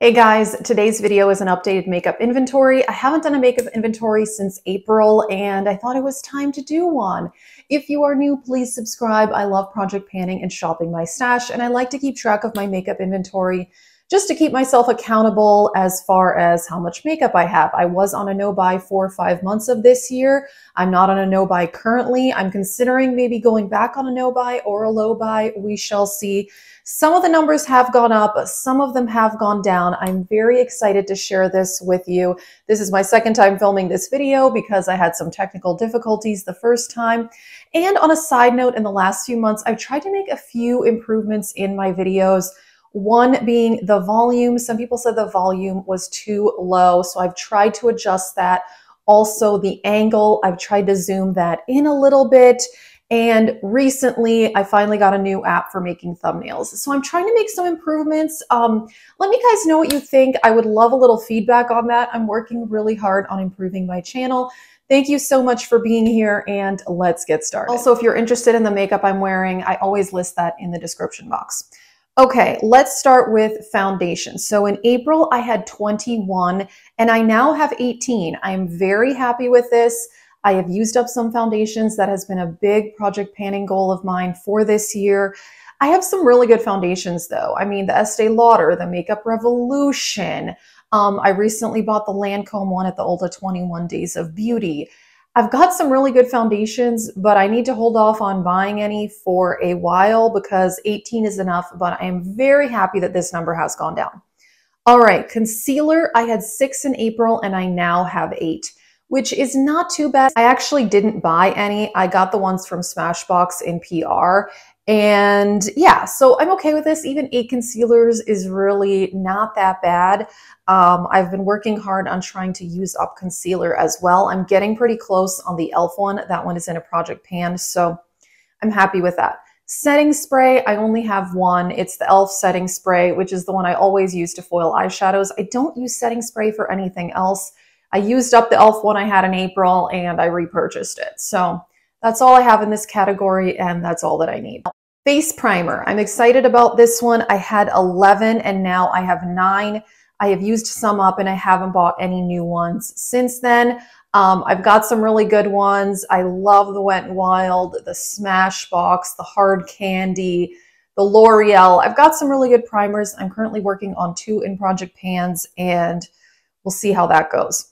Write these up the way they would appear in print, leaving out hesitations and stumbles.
Hey guys, today's video is an updated makeup inventory. I haven't done a makeup inventory since April and I thought it was time to do one. If you are new, please subscribe. I love project panning and shopping my stash, and I like to keep track of my makeup inventory just to keep myself accountable as far as how much makeup I have. I was on a no-buy 4 or 5 months of this year. I'm not on a no-buy currently. I'm considering maybe going back on a no-buy or a low-buy. We shall see. Some of the numbers have gone up, some of them have gone down. I'm very excited to share this with you. This is my second time filming this video because I had some technical difficulties the first time. And on a side note, in the last few months, I've tried to make a few improvements in my videos. One being the volume. Some people said the volume was too low, so I've tried to adjust that. Also, the angle, I've tried to zoom that in a little bit. And recently, I finally got a new app for making thumbnails. So I'm trying to make some improvements. Let me guys know what you think. I would love a little feedback on that. I'm working really hard on improving my channel. Thank you so much for being here, and let's get started. Also, if you're interested in the makeup I'm wearing, I always list that in the description box. Okay, let's start with foundation. So in April, I had 21 and I now have 18. I'm very happy with this. I have used up some foundations. That has been a big project panning goal of mine for this year. I have some really good foundations though. I mean, the Estee Lauder, the Makeup Revolution. I recently bought the Lancome one at the Ulta 21 Days of Beauty. I've got some really good foundations, but I need to hold off on buying any for a while because 18 is enough, but I am very happy that this number has gone down. All right, concealer, I had 6 in April and I now have 8. Which is not too bad. I actually didn't buy any. I got the ones from Smashbox in PR. And yeah, so I'm okay with this. Even 8 concealers is really not that bad. I've been working hard on trying to use up concealer as well. I'm getting pretty close on the e.l.f. one. That one is in a project pan, so I'm happy with that. Setting spray, I only have one. It's the e.l.f. setting spray, which is the one I always use to foil eyeshadows. I don't use setting spray for anything else. I used up the e.l.f. one I had in April and I repurchased it. So that's all I have in this category and that's all that I need. Face primer. I'm excited about this one. I had 11 and now I have 9. I have used some up and I haven't bought any new ones since then. I've got some really good ones. I love the Wetnwild, the Smashbox, the Hard Candy, the L'Oreal. I've got some really good primers. I'm currently working on 2 in project pans and we'll see how that goes.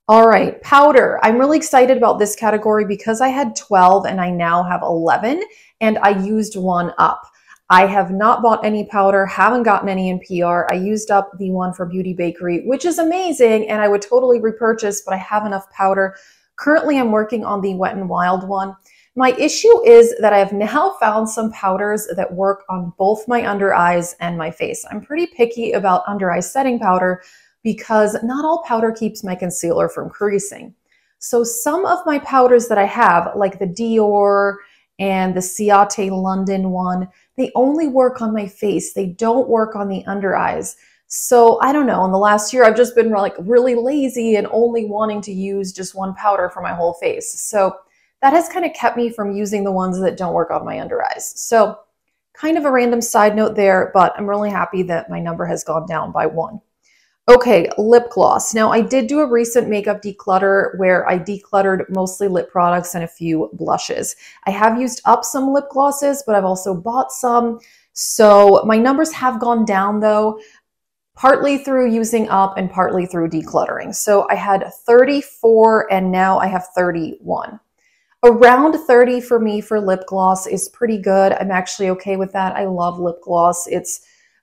All right, powder. I'm really excited about this category because I had 12 and I now have 11 and I used one up. I have not bought any powder, haven't gotten any in PR. I used up the one for Beauty Bakery, which is amazing and I would totally repurchase, but I have enough powder. Currently, I'm working on the Wet n Wild one. My issue is that I have now found some powders that work on both my under eyes and my face. I'm pretty picky about under eye setting powder because not all powder keeps my concealer from creasing. So some of my powders that I have, like the Dior and the Ciate London one, they only work on my face. They don't work on the under eyes. So I don't know, in the last year, I've just been like really lazy and only wanting to use just one powder for my whole face. So that has kind of kept me from using the ones that don't work on my under eyes. So kind of a random side note there, but I'm really happy that my number has gone down by 1. Okay, lip gloss. Now, I did do a recent makeup declutter where I decluttered mostly lip products and a few blushes. I have used up some lip glosses, but I've also bought some. So my numbers have gone down though, partly through using up and partly through decluttering. So I had 34 and now I have 31. Around 30 for me for lip gloss is pretty good. I'm actually okay with that. I love lip gloss.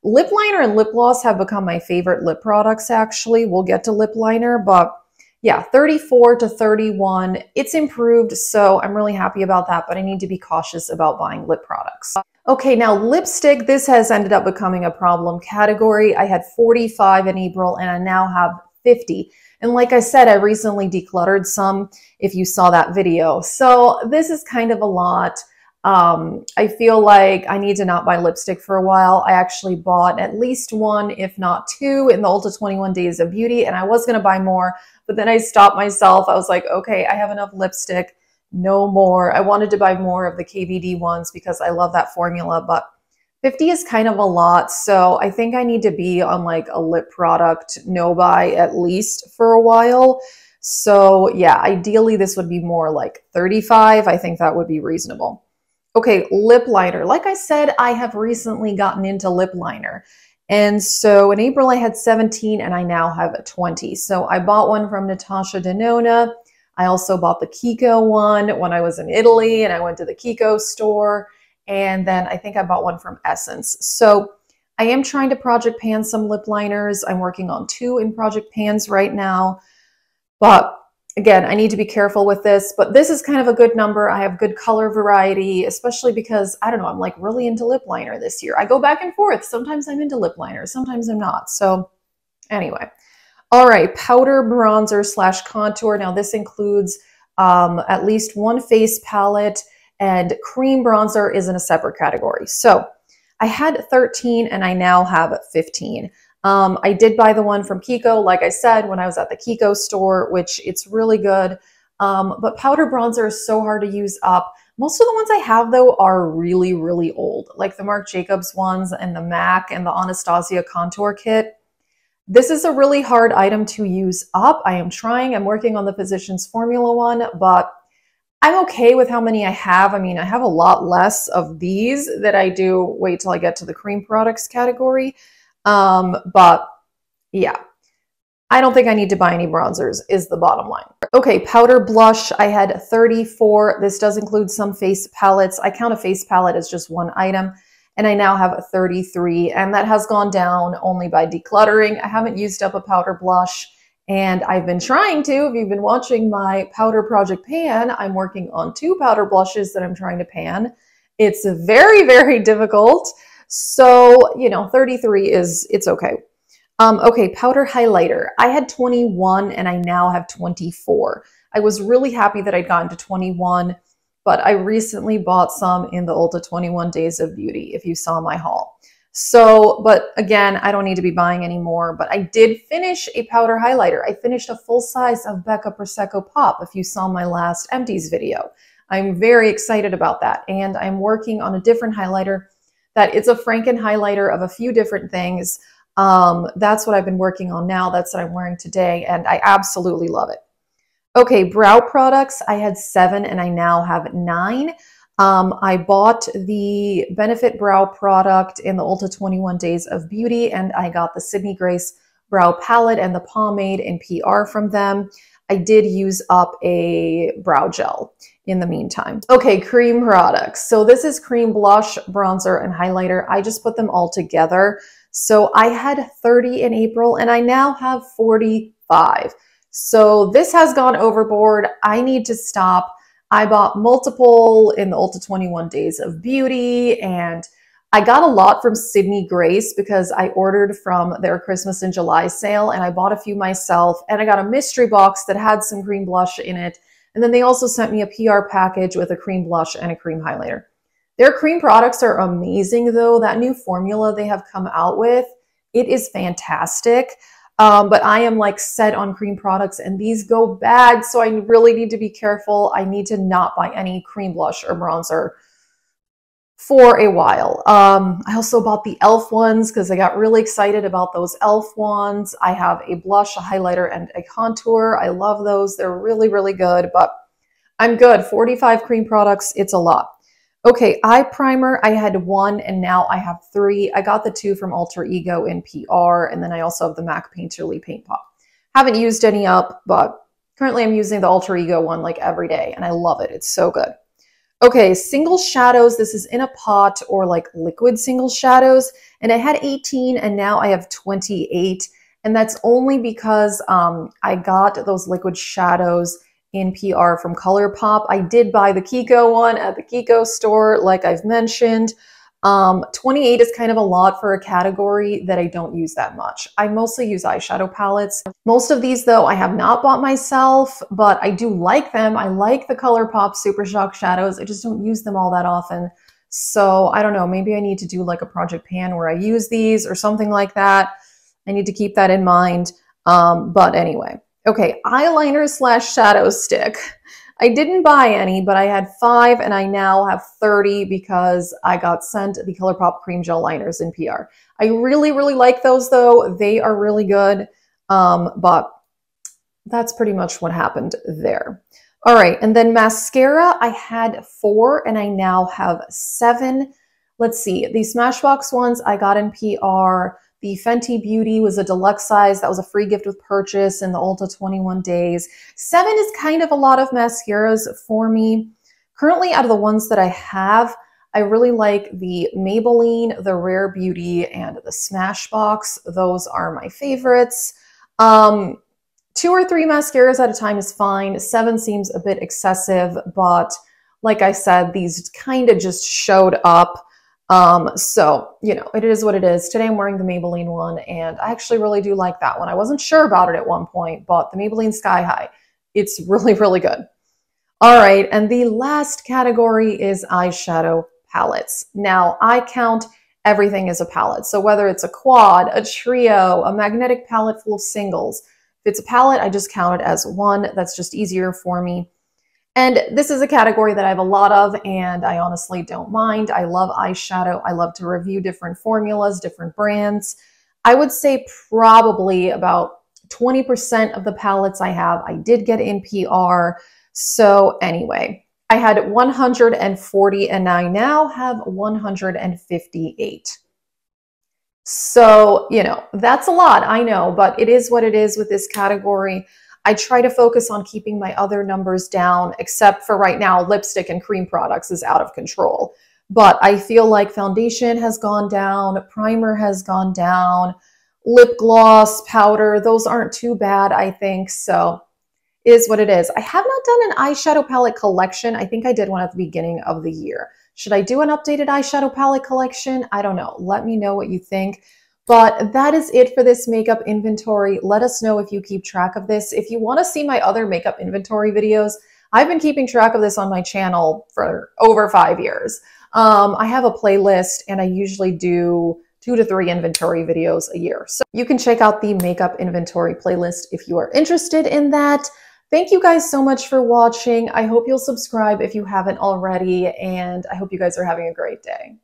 Lip liner and lip gloss have become my favorite lip products, actually. We'll get to lip liner, but yeah, 34 to 31, it's improved, so I'm really happy about that, but I need to be cautious about buying lip products. Okay, now lipstick, this has ended up becoming a problem category. I had 45 in April and I now have 50. And like I said, I recently decluttered some, if you saw that video. So this is kind of a lot. I feel like I need to not buy lipstick for a while. I actually bought at least 1, if not 2, in the Ulta 21 Days of Beauty, and I was going to buy more, but then I stopped myself. I was like, okay, I have enough lipstick, no more. I wanted to buy more of the KVD ones because I love that formula, but 50 is kind of a lot, so I think I need to be on like a lip product no buy at least for a while. So yeah, ideally this would be more like 35. I think that would be reasonable. Okay, lip liner. Like I said, I have recently gotten into lip liner. And so in April I had 17 and I now have 20. So I bought one from Natasha Denona. I also bought the Kiko one when I was in Italy and I went to the Kiko store. And then I think I bought one from Essence. So I am trying to project pan some lip liners. I'm working on 2 in project pans right now. But again, I need to be careful with this. But this is kind of a good number. I have good color variety, especially because, I don't know, I'm like really into lip liner this year. I go back and forth. Sometimes I'm into lip liner. Sometimes I'm not. So anyway. All right, powder, bronzer / contour. Now this includes at least 1 face palette, and cream bronzer is in a separate category. So I had 13 and I now have 15. I did buy the one from Kiko, like I said, when I was at the Kiko store, which it's really good. But powder bronzer is so hard to use up. Most of the ones I have, though, are really, really old, like the Marc Jacobs ones and the MAC and the Anastasia contour kit. This is a really hard item to use up. I am trying. I'm working on the Physicians Formula one, but I'm okay with how many I have. I mean, I have a lot less of these that I do. Wait till I get to the cream products category. But yeah, I don't think I need to buy any bronzers is the bottom line. Okay, powder blush. I had 34. This does include some face palettes. I count a face palette as just one item. And I now have 33. And that has gone down only by decluttering. I haven't used up a powder blush. And I've been trying to. If you've been watching my powder project pan, I'm working on 2 powder blushes that I'm trying to pan. It's very, very difficult. So, you know, 33 it's okay. Okay, powder highlighter. I had 21 and I now have 24. I was really happy that I'd gotten to 21, but I recently bought some in the Ulta 21 Days of Beauty, if you saw my haul. So, but again, I don't need to be buying any more, but I did finish a powder highlighter. I finished a full size of Becca Prosecco Pop, if you saw my last empties video. I'm very excited about that. And I'm working on a different highlighter that it's a Franken highlighter of a few different things. That's what I've been working on now. That's what I'm wearing today. And I absolutely love it. Okay, brow products. I had 7 and I now have 9. I bought the Benefit Brow product in the Ulta 21 Days of Beauty, and I got the Sydney Grace Brow Palette and the pomade in PR from them. I did use up a brow gel in the meantime. Okay, cream products. So this is cream blush, bronzer, and highlighter. I just put them all together. So I had 30 in April, and I now have 45. So this has gone overboard. I need to stop. I bought multiple in the Ulta 21 Days of Beauty, and I got a lot from Sydney Grace because I ordered from their Christmas in July sale, and I bought a few myself, and I got a mystery box that had some cream blush in it. And then they also sent me a PR package with a cream blush and a cream highlighter. Their cream products are amazing though. That new formula they have come out with, it is fantastic. But I am like set on cream products and these go bad. So I really need to be careful. I need to not buy any cream blush or bronzer for a while. I also bought the e.l.f. ones because I got really excited about those e.l.f. ones. I have a blush, a highlighter, and a contour. I love those. They're really, really good, but I'm good. 45 cream products, it's a lot. Okay, eye primer, I had 1 and now I have 3. I got the 2 from Alter Ego in PR, and then I also have the MAC Painterly Paint Pot. Haven't used any up, but currently I'm using the Alter Ego one like every day, and I love it. It's so good. Okay, single shadows. This is in a pot or like liquid single shadows, and I had 18 and now I have 28, and that's only because I got those liquid shadows in PR from ColourPop. I did buy the Kiko one at the Kiko store, like I've mentioned. 28 is kind of a lot for a category that I don't use that much. I mostly use eyeshadow palettes. Most of these, though, I have not bought myself, but I do like them. I like the ColourPop Super Shock shadows. I just don't use them all that often. So I don't know, maybe I need to do like a project pan where I use these or something like that. I need to keep that in mind. But anyway. Okay, eyeliner / shadow stick. I didn't buy any, but I had 5 and I now have 30 because I got sent the ColourPop cream gel liners in PR. I really, really like those though. They are really good, but that's pretty much what happened there. All right, and then mascara, I had 4 and I now have 7. Let's see, the Smashbox ones I got in PR. The Fenty Beauty was a deluxe size. That was a free gift with purchase in the Ulta 21 days. 7 is kind of a lot of mascaras for me. Currently, out of the ones that I have, I really like the Maybelline, the Rare Beauty, and the Smashbox. Those are my favorites. 2 or 3 mascaras at a time is fine. 7 seems a bit excessive, but like I said, these kind of just showed up. So, you know, it is what it is. Today I'm wearing the Maybelline one, and I actually really do like that one. I wasn't sure about it at one point, but the Maybelline Sky High, it's really, really good. All right, and the last category is eyeshadow palettes. Now, I count everything as a palette. So whether it's a quad, a trio, a magnetic palette full of singles, if it's a palette, I just count it as one. That's just easier for me. And this is a category that I have a lot of, and I honestly don't mind. I love eyeshadow. I love to review different formulas, different brands. I would say probably about 20% of the palettes I have, I did get in PR. So anyway, I had 140 and I now have 158. So, you know, that's a lot, I know, but it is what it is with this category. I try to focus on keeping my other numbers down, except for right now, lipstick and cream products is out of control. But I feel like foundation has gone down, primer has gone down, lip gloss, powder, those aren't too bad, I think. So it is what it is. I have not done an eyeshadow palette collection. I think I did one at the beginning of the year. Should I do an updated eyeshadow palette collection? I don't know. Let me know what you think. But that is it for this makeup inventory. Let us know if you keep track of this. If you want to see my other makeup inventory videos, I've been keeping track of this on my channel for over 5 years. I have a playlist and I usually do 2 to 3 inventory videos a year. So you can check out the makeup inventory playlist if you are interested in that. Thank you guys so much for watching. I hope you'll subscribe if you haven't already, and I hope you guys are having a great day.